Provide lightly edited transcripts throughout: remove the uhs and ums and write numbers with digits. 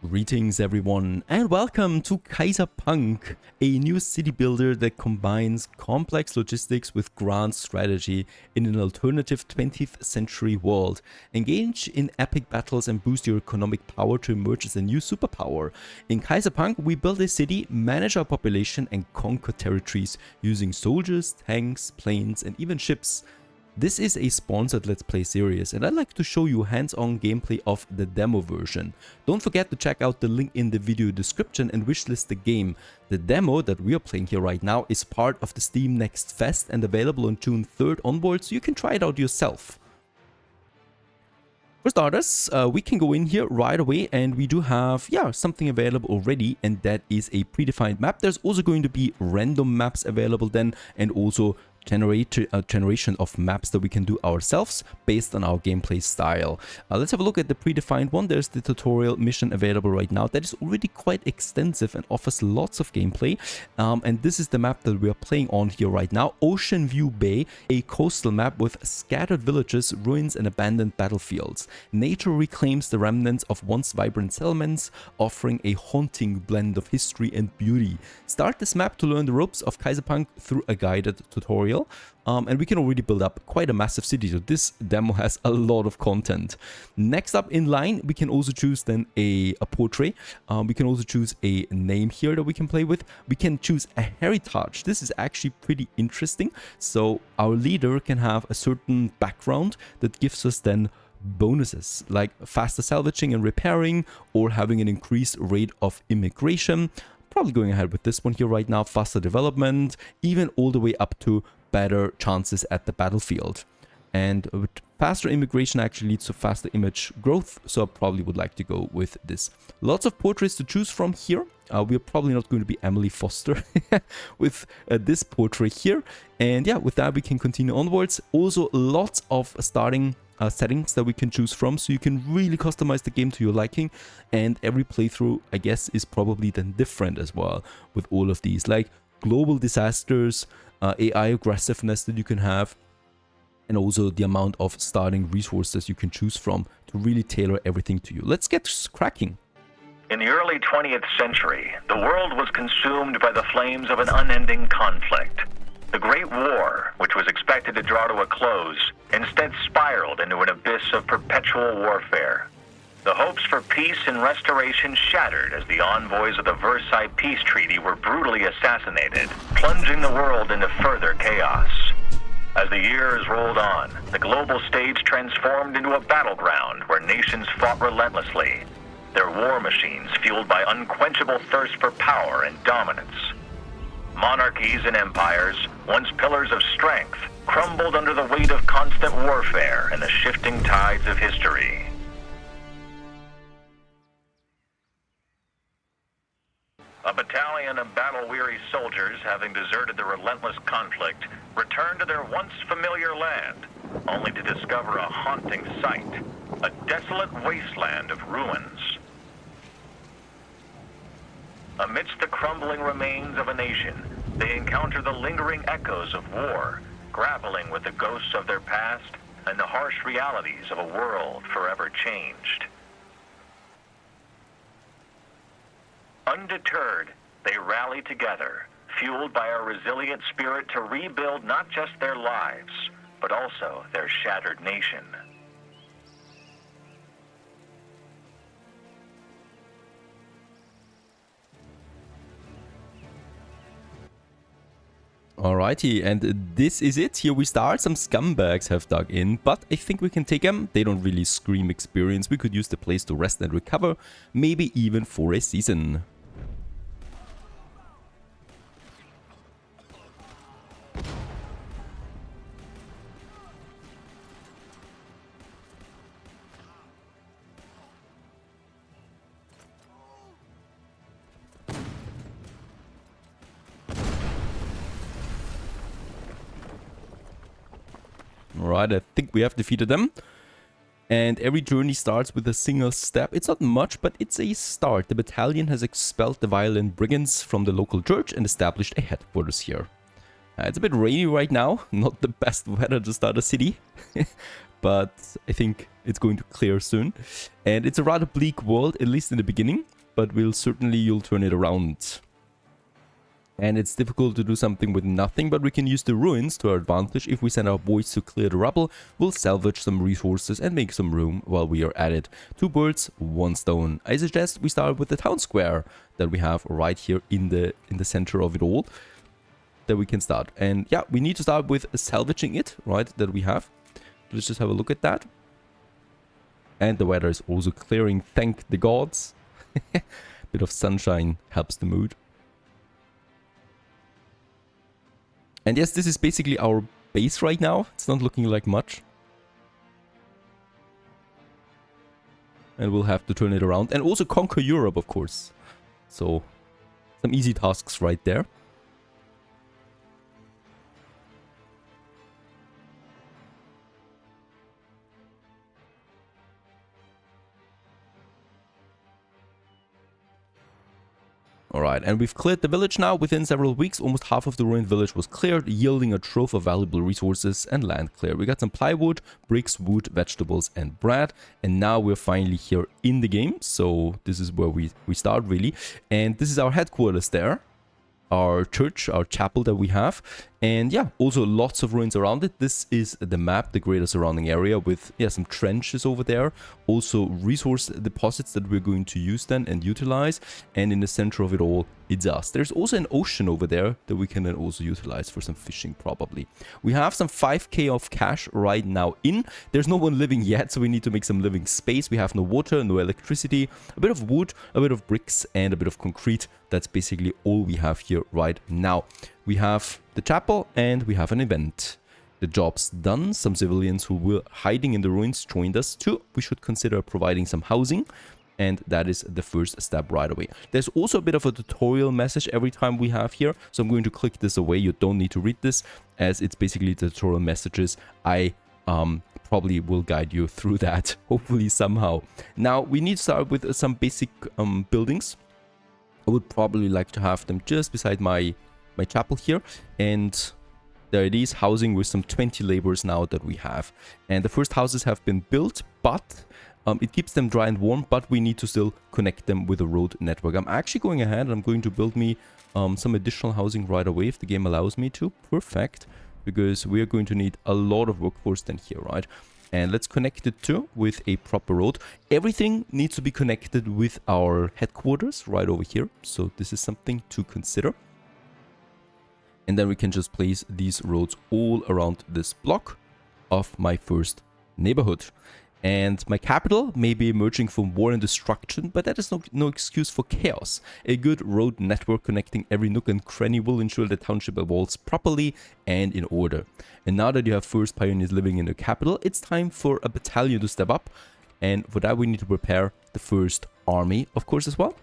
Greetings everyone and welcome to Kaiserpunk, a new city builder that combines complex logistics with grand strategy in an alternative 20th century world. Engage in epic battles and boost your economic power to emerge as a new superpower. In Kaiserpunk, we build a city, manage our population and conquer territories using soldiers, tanks, planes and even ships. This is a sponsored Let's Play series and I'd like to show you hands-on gameplay of the demo version. Don't forget to check out the link in the video description and wishlist the game. The demo that we are playing here right now is part of the Steam Next Fest and available on June 3rd onwards, so you can try it out yourself. For starters, we can go in here right away and we do have, something available already, and that is a predefined map. There's also going to be random maps available then, and also generation of maps that we can do ourselves based on our gameplay style. Let's have a look at the predefined one. There's the tutorial mission available right now that is already quite extensive and offers lots of gameplay. And this is the map that we are playing on here right now. Ocean View Bay, a coastal map with scattered villages, ruins and abandoned battlefields. Nature reclaims the remnants of once vibrant settlements, offering a haunting blend of history and beauty. Start this map to learn the ropes of Kaiserpunk through a guided tutorial. And we can already build up quite a massive city, so this demo has a lot of content. Next up in line, we can also choose then a portrait. We can also choose a name here that we can play with. We can choose a heritage. This is actually pretty interesting. So our leader can have a certain background that gives us then bonuses like faster salvaging and repairing, or having an increased rate of immigration. Probably going ahead with this one here right now, faster development, even all the way up to better chances at the battlefield. And with faster immigration actually leads to faster image growth, so I probably would like to go with this. Lots of portraits to choose from here. We're probably not going to be Emily Foster with this portrait here. And yeah, with that we can continue onwards. Also lots of starting settings that we can choose from, so you can really customize the game to your liking, and every playthrough I guess is probably then different as well with all of these, like global disasters, AI aggressiveness that you can have, and also the amount of starting resources you can choose from to really tailor everything to you. Let's get cracking. In the early 20th century, the world was consumed by the flames of an unending conflict. The Great War, which was expected to draw to a close, instead spiraled into an abyss of perpetual warfare. The hopes for peace and restoration shattered as the envoys of the Versailles Peace Treaty were brutally assassinated, plunging the world into further chaos. As the years rolled on, the global stage transformed into a battleground where nations fought relentlessly, their war machines fueled by unquenchable thirst for power and dominance. Monarchies and empires, once pillars of strength, crumbled under the weight of constant warfare and the shifting tides of history. A battalion of battle-weary soldiers, having deserted the relentless conflict, returned to their once familiar land, only to discover a haunting sight, a desolate wasteland of ruins. Amidst the crumbling remains of a nation, they encounter the lingering echoes of war, grappling with the ghosts of their past and the harsh realities of a world forever changed. Undeterred, they rally together, fueled by a resilient spirit to rebuild not just their lives, but also their shattered nation. Alrighty, and this is it. Here we start. Some scumbags have dug in, but I think we can take them. They don't really scream experience. We could use the place to rest and recover, maybe even for a season. Alright, I think we have defeated them. And every journey starts with a single step. It's not much, but it's a start. The battalion has expelled the violent brigands from the local church and established a headquarters here. It's a bit rainy right now, not the best weather to start a city. but I think it's going to clear soon. And it's a rather bleak world, at least in the beginning, but you'll turn it around. And it's difficult to do something with nothing, but we can use the ruins to our advantage. If we send our boys to clear the rubble, we'll salvage some resources and make some room while we are at it. 2 birds, 1 stone. I suggest we start with the town square that we have right here in the center of it all. That we can start. And yeah, we need to start with salvaging it, right, that we have. Let's just have a look at that. And the weather is also clearing, thank the gods. Bit of sunshine helps the mood. And yes, this is basically our base right now. It's not looking like much. And we'll have to turn it around. And also conquer Europe, of course. So, some easy tasks right there. Alright, and we've cleared the village now. Within several weeks, almost half of the ruined village was cleared, yielding a trove of valuable resources and land clear. We got some plywood, bricks, wood, vegetables, and bread. And now we're finally here in the game. So this is where we start, really. And this is our headquarters there. Our church, our chapel that we have. And yeah, also lots of ruins around it. This is the map, the greater surrounding area with, yeah, some trenches over there. Also resource deposits that we're going to use then and utilize. And in the center of it all, it's us. There's also an ocean over there that we can then also utilize for some fishing probably. We have some 5k of cash right now in. There's no one living yet, so we need to make some living space. We have no water, no electricity, a bit of wood, a bit of bricks, and a bit of concrete. That's basically all we have here right now. We have the chapel and we have an event. The job's done. Some civilians who were hiding in the ruins joined us too. We should consider providing some housing. And that is the first step right away. There's also a bit of a tutorial message every time we have here. So I'm going to click this away. You don't need to read this as it's basically the tutorial messages. I probably will guide you through that, hopefully somehow. Now we need to start with some basic buildings. I would probably like to have them just beside my chapel here. And there it is, housing with some 20 laborers now that we have. And the first houses have been built, but it keeps them dry and warm, but we need to still connect them with a road network. I'm actually going ahead and I'm going to build me some additional housing right away if the game allows me to. Perfect, because we are going to need a lot of workforce then here, right? And let's connect it too with a proper road. Everything needs to be connected with our headquarters right over here. So this is something to consider. And then we can just place these roads all around this block of my first neighborhood. And my capital may be emerging from war and destruction, but that is no excuse for chaos. A good road network connecting every nook and cranny will ensure the township evolves properly and in order. And now that you have first pioneers living in the capital, it's time for a battalion to step up. And for that we need to prepare the first army, of course, as well.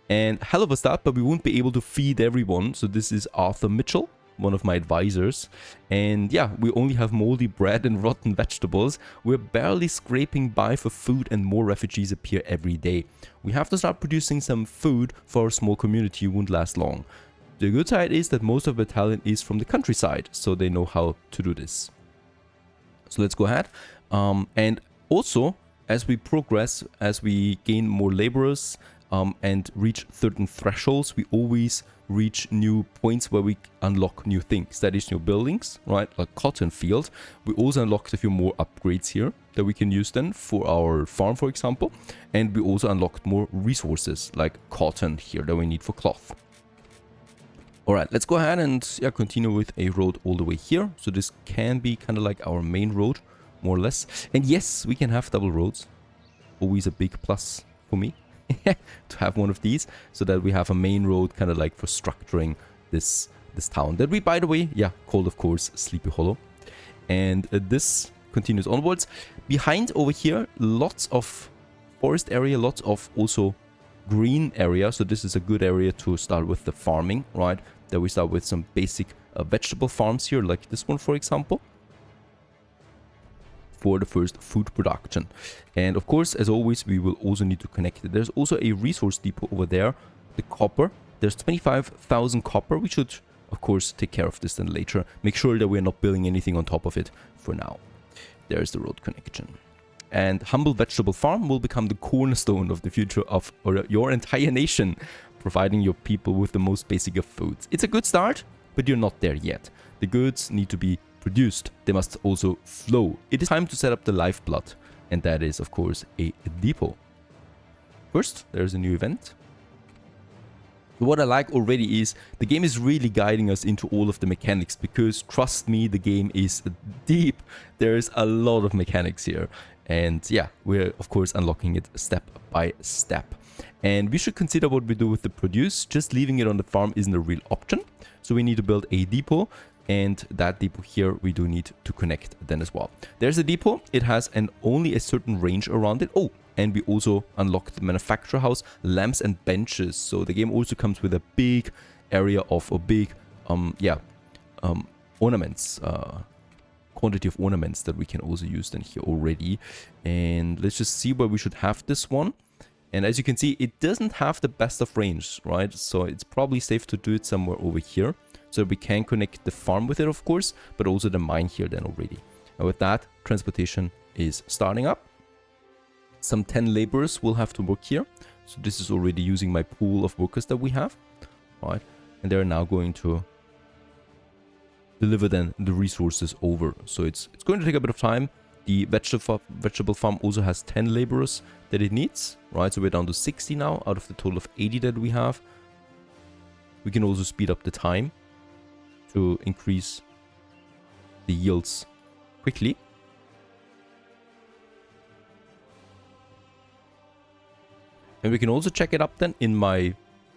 And hell of a start, but we won't be able to feed everyone. So this is Arthur Mitchell, one of my advisors. And yeah, we only have moldy bread and rotten vegetables. We're barely scraping by for food and more refugees appear every day. We have to start producing some food for our small community. It won't last long. The good side is that most of the battalion is from the countryside, so they know how to do this. So let's go ahead. And also, as we progress, as we gain more laborers, and reach certain thresholds, we always reach new points where we unlock new things. That is new buildings, right? Like cotton field. We also unlocked a few more upgrades here that we can use then for our farm, for example. And we also unlocked more resources like cotton here that we need for cloth. All right, let's go ahead and continue with a road all the way here. So this can be kind of like our main road, more or less. And yes, we can have double roads. Always a big plus for me. To have one of these, so that we have a main road kind of like for structuring this town that we, by the way, called, of course, Sleepy Hollow. And this continues onwards. Behind over here, lots of forest area, lots of also green area. So this is a good area to start with the farming, right? That we start with some basic vegetable farms here, like this one, for example, for the first food production. And of course, as always, we will also need to connect it. There's also a resource depot over there, the copper. There's 25,000 copper. We should, of course, take care of this then later. Make sure that we're not building anything on top of it for now. there's the road connection. And Humble Vegetable Farm will become the cornerstone of the future of your entire nation, providing your people with the most basic of foods. It's a good start, but you're not there yet. The goods need to be produced. They must also flow. It is time to set up the lifeblood, and that is, of course, a depot. First, there's a new event. What I like already is the game is really guiding us into all of the mechanics, because trust me, the game is deep. There's a lot of mechanics here. And yeah, we're of course unlocking it step by step. And we should consider what we do with the produce. Just leaving it on the farm isn't a real option. So we need to build a depot. And that depot here, we do need to connect then as well. There's a depot. It has only a certain range around it. Oh, and we also unlocked the manufacturer house, lamps and benches. So the game also comes with a big area of ornaments, quantity of ornaments that we can also use then here already. And let's just see where we should have this one. And as you can see, it doesn't have the best of range, right? So it's probably safe to do it somewhere over here. So we can connect the farm with it, of course, but also the mine here then already. And with that, transportation is starting up. Some 10 laborers will have to work here. So this is already using my pool of workers that we have, right? And they're now going to deliver then the resources over. So it's going to take a bit of time. The vegetable farm also has 10 laborers that it needs, right? So we're down to 60 now out of the total of 80 that we have. We can also speed up the time to increase the yields quickly. And we can also check it up then in my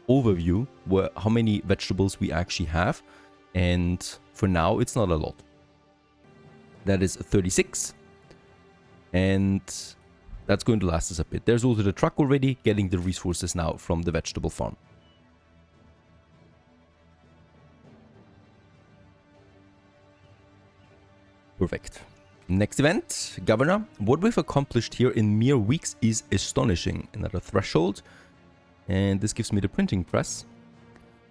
overview how many vegetables we actually have. And for now, it's not a lot. That is 36. And that's going to last us a bit. There's also the truck already getting the resources now from the vegetable farm. Perfect. Next event, Governor. What we've accomplished here in mere weeks is astonishing. Another threshold. And this gives me the printing press.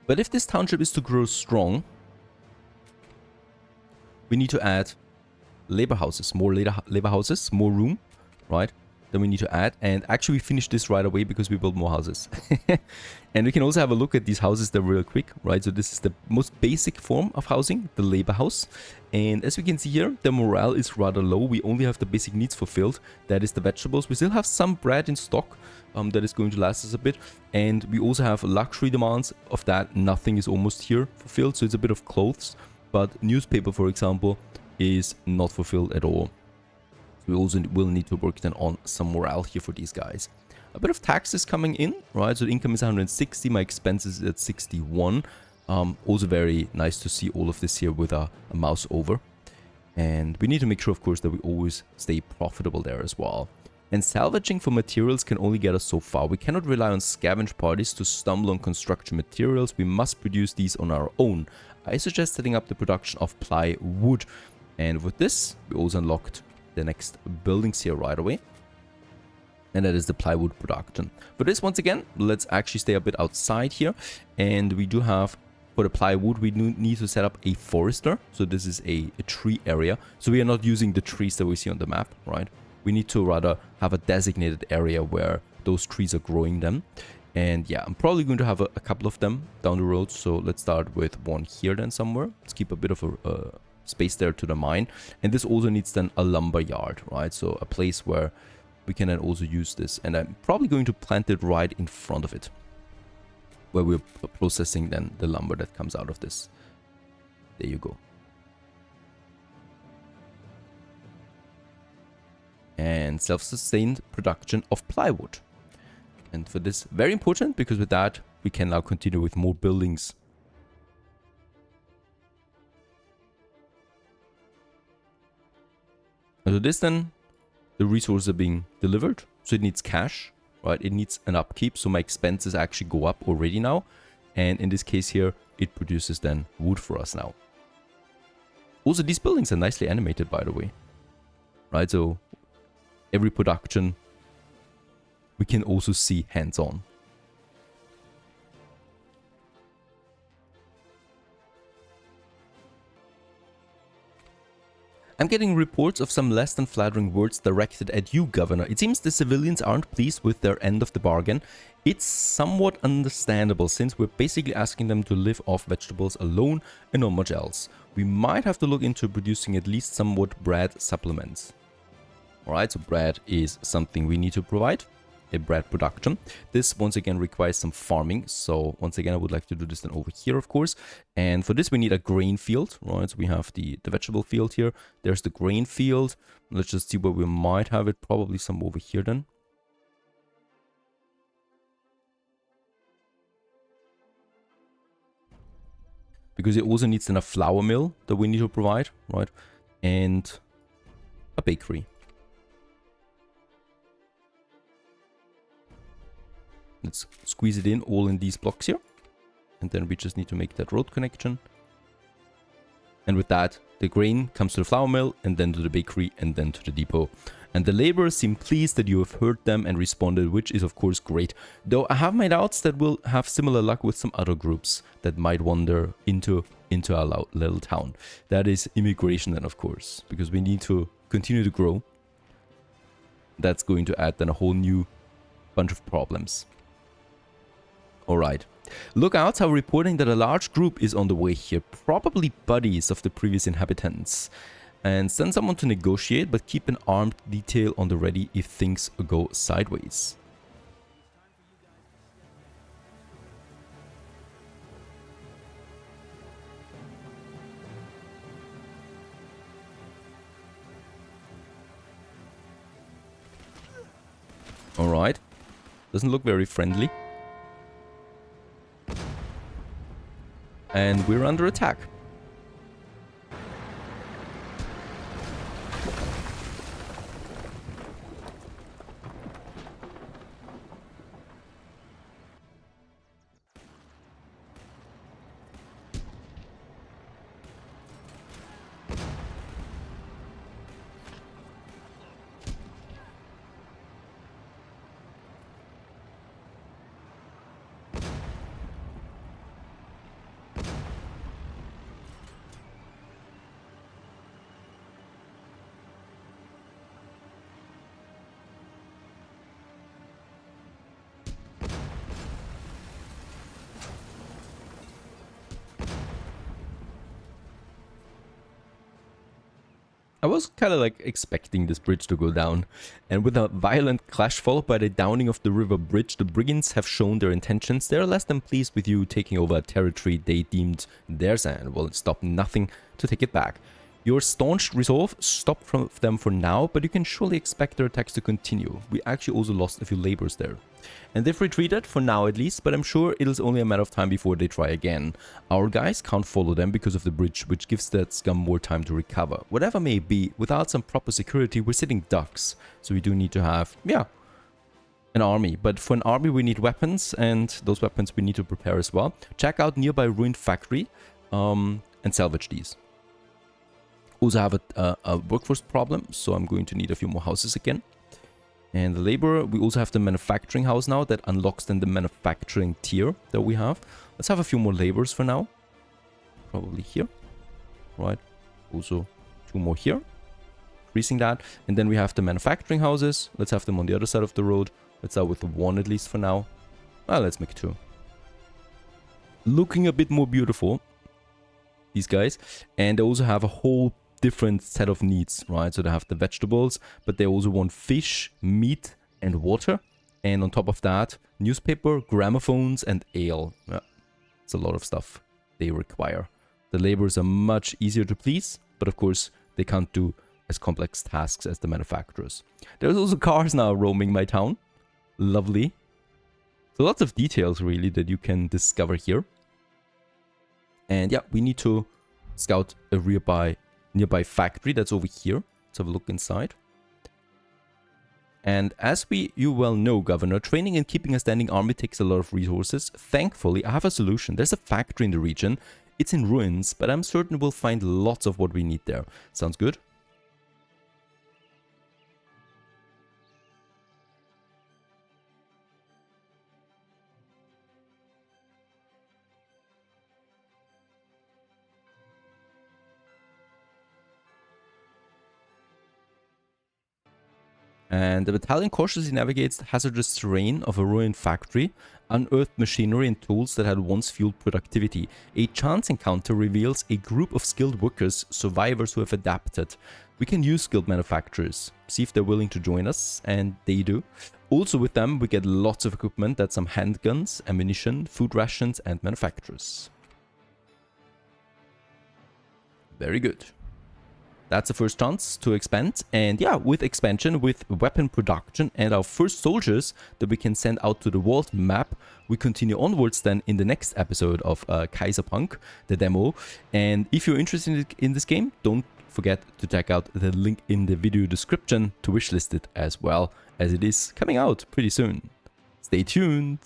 But if this township is to grow strong, we need to add labor houses, more labor houses, more room, right? Then we need to add, and actually we finished this right away because we built more houses. And we can also have a look at these houses there real quick, right? So this is the most basic form of housing, the labor house. And as we can see here, the morale is rather low. We only have the basic needs fulfilled. That is the vegetables. We still have some bread in stock that is going to last us a bit. And we also have luxury demands. Of that, nothing is almost here fulfilled. So it's a bit of clothes. But newspaper, for example, is not fulfilled at all. We also will need to work then on some morale here for these guys. A bit of taxes coming in, right? So the income is 160, my expenses is at 61. Also very nice to see all of this here with a mouse over. And we need to make sure, of course, that we always stay profitable there as well. And salvaging for materials can only get us so far. We cannot rely on scavenge parties to stumble on construction materials. We must produce these on our own. I suggest setting up the production of plywood. And with this, we also unlocked the next buildings here right away. And that is the plywood production. For this, once again, let's actually stay a bit outside here. And we do have, for the plywood, we need to set up a forester. So this is a tree area. So we are not using the trees that we see on the map, right? We need to rather have a designated area where those trees are growing them. And yeah, I'm probably going to have a couple of them down the road. So let's start with one here then somewhere. Let's keep a bit of a space there to the mine. And this also needs then a lumber yard, right? So a place where we can then also use this. And I'm probably going to plant it right in front of it, where we're processing then the lumber that comes out of this. There you go. And self-sustained production of plywood. And for this, very important, because with that, we can now continue with more buildings. And so this then, the resources are being delivered. So it needs cash, right? It needs an upkeep. So my expenses actually go up already now. And in this case here, it produces then wood for us now. Also, these buildings are nicely animated, by the way. Right, so every production we can also see hands-on. I'm getting reports of some less than flattering words directed at you, Governor. It seems the civilians aren't pleased with their end of the bargain. It's somewhat understandable since we're basically asking them to live off vegetables alone and not much else. We might have to look into producing at least somewhat bread supplements. Alright, so bread is something we need to provide. A bread production. This once again requires some farming, so once again I would like to do this then over here, of course. And for this we need a grain field, right? So we have the vegetable field here, there's the grain field. Let's just see where we might have it, probably some over here then. Because it also needs then a flour mill that we need to provide, right? And a bakery. Let's squeeze it in all in these blocks here. And then we just need to make that road connection. And with that, the grain comes to the flour mill and then to the bakery and then to the depot. And the laborers seem pleased that you have heard them and responded, which is of course great. Though I have my doubts that we'll have similar luck with some other groups that might wander into our little town. That is immigration then, of course, because we need to continue to grow. That's going to add then a whole new bunch of problems. Alright, lookouts are reporting that a large group is on the way here, probably buddies of the previous inhabitants. And send someone to negotiate, but keep an armed detail on the ready if things go sideways. Alright, doesn't look very friendly. And we're under attack. I was kind of like expecting this bridge to go down, and with a violent clash followed by the downing of the river bridge, the brigands have shown their intentions. They are less than pleased with you taking over a territory they deemed theirs and will stop nothing to take it back. Your staunch resolve stopped from them for now, but you can surely expect their attacks to continue. We actually also lost a few laborers there. And they've retreated, for now at least, but I'm sure it'll only a matter of time before they try again. Our guys can't follow them because of the bridge, which gives that scum more time to recover. Whatever may be, without some proper security, we're sitting ducks. So we do need to have, yeah, an army. But for an army we need weapons, and those weapons we need to prepare as well. Check out nearby ruined factory and salvage these. Also have a workforce problem, so I'm going to need a few more houses again. And the labor, we also have the manufacturing house now that unlocks then the manufacturing tier that we have. Let's have a few more laborers for now. Probably here. Right. Also 2 more here. Increasing that. And then we have the manufacturing houses. Let's have them on the other side of the road. Let's start with 1 at least for now. Well, let's make 2. Looking a bit more beautiful. These guys. And they also have a whole different set of needs, right? So they have the vegetables, but they also want fish, meat, and water. And on top of that, newspaper, gramophones, and ale. Yeah, it's a lot of stuff they require. The laborers are much easier to please, but of course, they can't do as complex tasks as the manufacturers. There's also cars now roaming my town. Lovely. So lots of details, really, that you can discover here. And yeah, we need to scout a nearby factory that's over here. Let's have a look inside. And as you well know, Governor, training and keeping a standing army takes a lot of resources. Thankfully, I have a solution. There's a factory in the region. It's in ruins, but I'm certain we'll find lots of what we need there. Sounds good? And the battalion cautiously navigates the hazardous terrain of a ruined factory, unearthed machinery and tools that had once fueled productivity. A chance encounter reveals a group of skilled workers, survivors who have adapted. We can use skilled manufacturers, see if they're willing to join us, and they do. Also with them, we get lots of equipment, that's some handguns, ammunition, food rations, and manufacturers. Very good. That's the first chance to expand. And yeah, with expansion, with weapon production and our first soldiers that we can send out to the world map, we continue onwards then in the next episode of Kaiserpunk, the demo. And if you're interested in this game, don't forget to check out the link in the video description to wishlist it as well, as it is coming out pretty soon. Stay tuned.